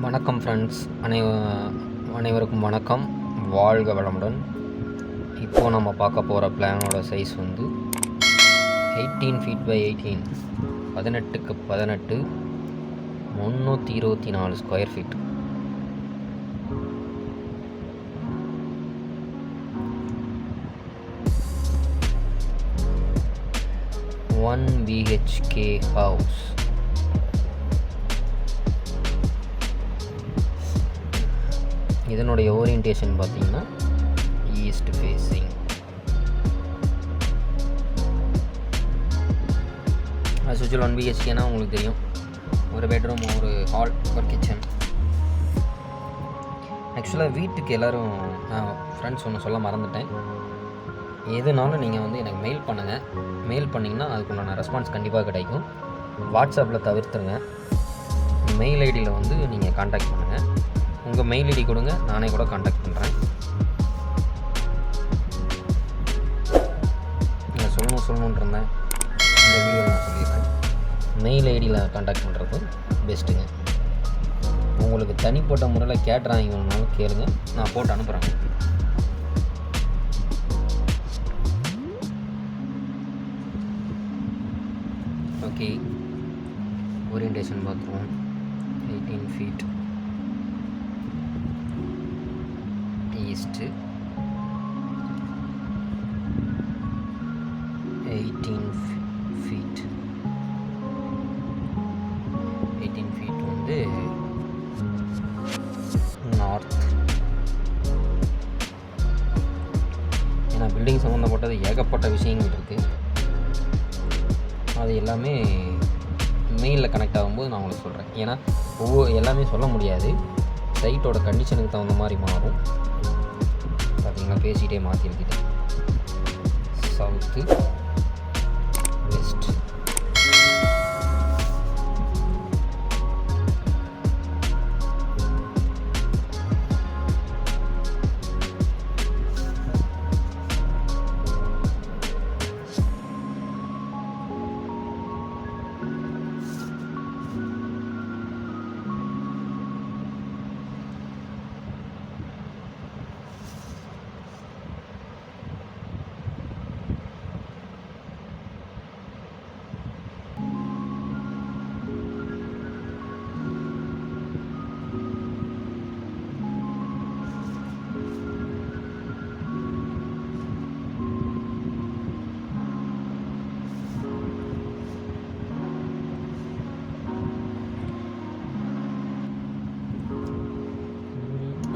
வணக்கம் ஃப்ரெண்ட்ஸ், அனைவருக்கும் வணக்கம். வாழ்க வளமுடன். இப்போது நம்ம பார்க்க போகிற பிளானோட சைஸ் வந்து 18 ஃபீட் பை 18, 18க்கு 18, 324 square feet. One BHK house. இதனுடைய ஓரியன்டேஷன் பார்த்திங்கன்னா ஈஸ்ட் ஃபேஸிங். அது சுவிட்சில் 1 பிஹெச்கேனா உங்களுக்கு தெரியும், ஒரு பெட்ரூம், ஒரு ஹால், ஒரு கிச்சன். ஆக்சுவலாக வீட்டுக்கு எல்லோரும் ஃப்ரெண்ட்ஸ் ஒன்று சொல்ல மறந்துட்டேன். எதுனாலும் நீங்கள் வந்து எனக்கு மெயில் பண்ணுங்கள். மெயில் பண்ணிங்கன்னா அதுக்குண்டான ரெஸ்பான்ஸ் கண்டிப்பாக கிடைக்கும். வாட்ஸ்அப்பில் தவிர்த்துருங்க. மெயில் ஐடியில் வந்து நீங்கள் காண்டாக்ட் பண்ணுங்கள். உங்கள் மெயில் ஐடி கொடுங்க, நானே கூட காண்டாக்ட் பண்ணுறேன். நான் சொல்லணுன்னு இருந்தேன், இந்த வீடியோவில் நான் சொல்லிடுறேன். மெயில் ஐடியில் காண்டாக்ட் பண்ணுறது பெஸ்ட்டுங்க. உங்களுக்கு தனிப்பட்ட முறையில் கேட்ராயிங் வேணுனாலும் கேளுங்க, நான் போட்டு அனுப்புகிறேன். ஓகே, ஓரியன்டேஷன் பார்த்துருவோம். 18 ஃபீட் ஈஸ்ட், 18 ஃபீட். 18 ஃபீட் வந்து நார்த். ஏன்னா பில்டிங் சம்மந்தப்பட்டது ஏகப்பட்ட விஷயங்கள் இருக்குது. அது எல்லாமே மெயிலில் கனெக்ட் ஆகும்போது நான் உங்களுக்கு சொல்கிறேன். ஏன்னா எல்லாமே சொல்ல முடியாது, சைட்டோட கண்டிஷனுக்கு தகுந்த மாதிரி மாறும். பார்த்தீங்கன்னா பேசிகிட்டே மாற்றிருக்குது. South, west.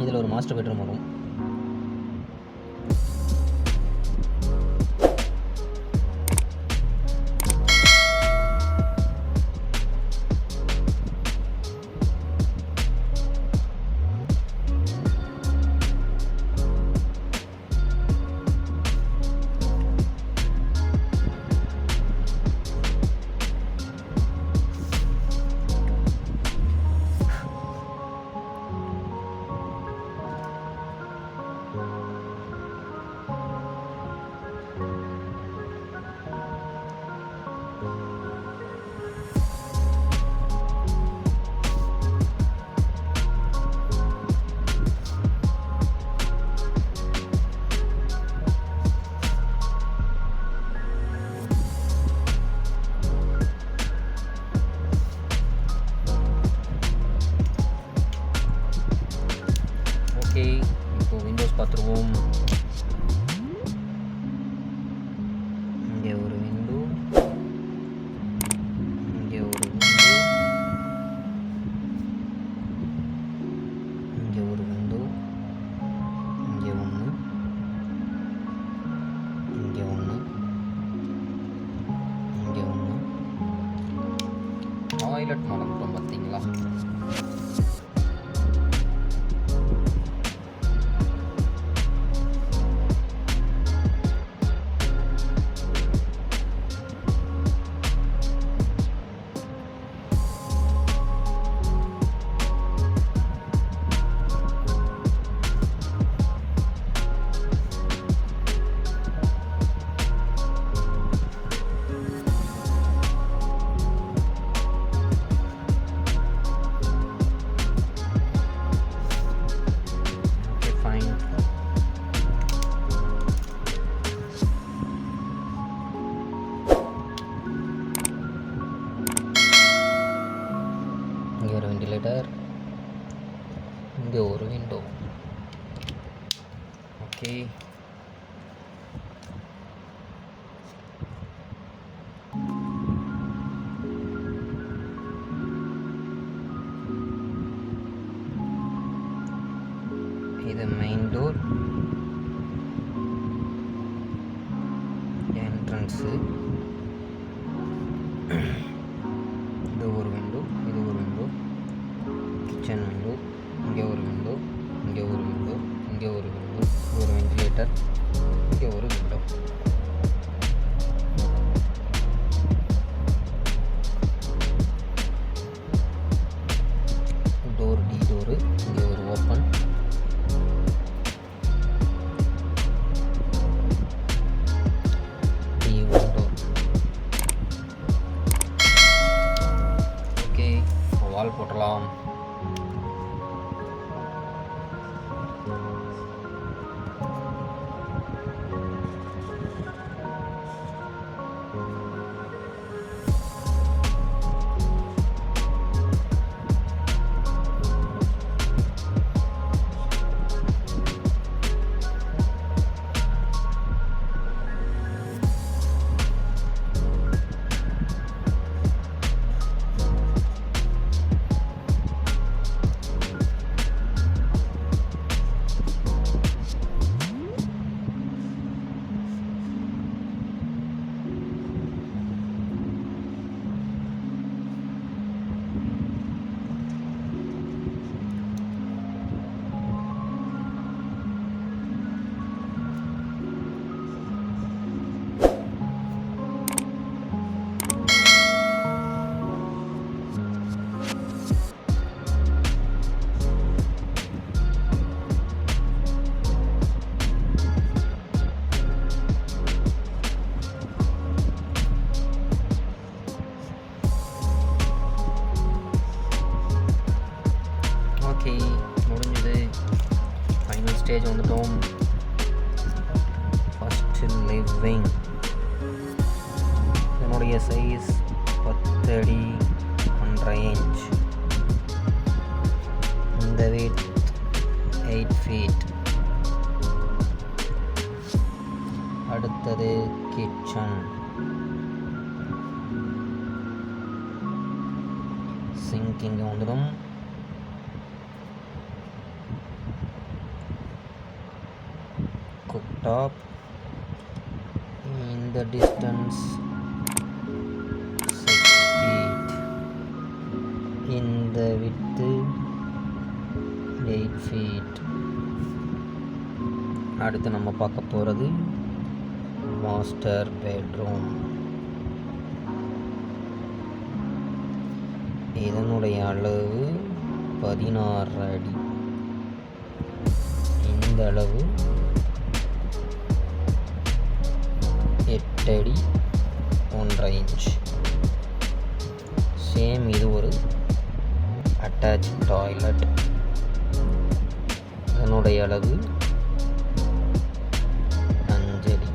இதில் ஒரு மாஸ்டர் பெட்ரூம் வரும். இப்போ விண்டோஸ் பார்த்துருவோம். இங்கே ஒரு விண்டோ, இங்கே ஒரு விண்டோ, இங்கே ஒரு விண்டோ, இங்கே ஒன்று, இங்கே ஒன்று, இங்கே ஒன்று. டாய்லெட் மறந்துட்டோம் பார்த்தீங்களா? ஒரு வெண்டிலேட்டர், இங்கே ஒரு விண்டோ. ஓகே, இது மெயின் டோர், என்ட்ரன்ஸு. இது ஒரு விண்டோ, இது ஒரு விண்டோ, கிச்சன் விண்டோ, இங்கே ஒரு விண்டோ, இங்கே ஒரு விண்டோ, இங்கே ஒரு விண்டோ, ஒரு வெண்டிலேட்டர், இங்கே ஒரு விண்டோ. டோர் டி டோரு, இங்கே ஒரு open. T one door. Okay, wall போட்டலாம். ஓகே, முடிஞ்சது. ஃபைனல் ஸ்டேஜ் வந்துட்டோம். First living. என்னுடைய சைஸ் 10 அடி 1.5 இன்ச். இந்த வெயிட் 8 ஃபீட். அடுத்தது கிச்சன். சிங்க் இங்கே வந்துடும். குக்டாப். இந்த டிஸ்டன்ஸ் 6 feet. இந்த வித்து 8 feet. அடுத்து நம்ம பார்க்க போகிறது மாஸ்டர் பெட்ரூம். இதனுடைய அளவு 16 அடி. இந்த அளவு 8 அடி 1.5 இன்ச். சேம், இது ஒரு அட்டாச் டாய்லெட். இதனுடைய அளவு 5 அடி.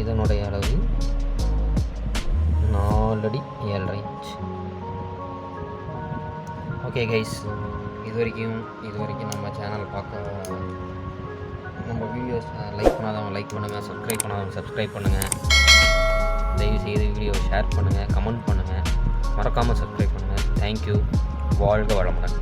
இதனுடைய அளவு 4 அடி 7.5 இன்ச். ஓகே கைஸ், இது வரைக்கும் நம்ம சேனல் பார்க்க, நம்ம வீடியோஸ் லைக் பண்ணாதவங்க லைக் பண்ணுங்கள், சப்ஸ்கிரைப் பண்ணாதவங்க சப்ஸ்கிரைப் பண்ணுங்கள். தயவுசெய்து வீடியோவை ஷேர் பண்ணுங்கள், கமெண்ட் பண்ணுங்கள், மறக்காமல் சப்ஸ்கிரைப் பண்ணுங்கள். தேங்க்யூ. வாழ்க வளமுடன்.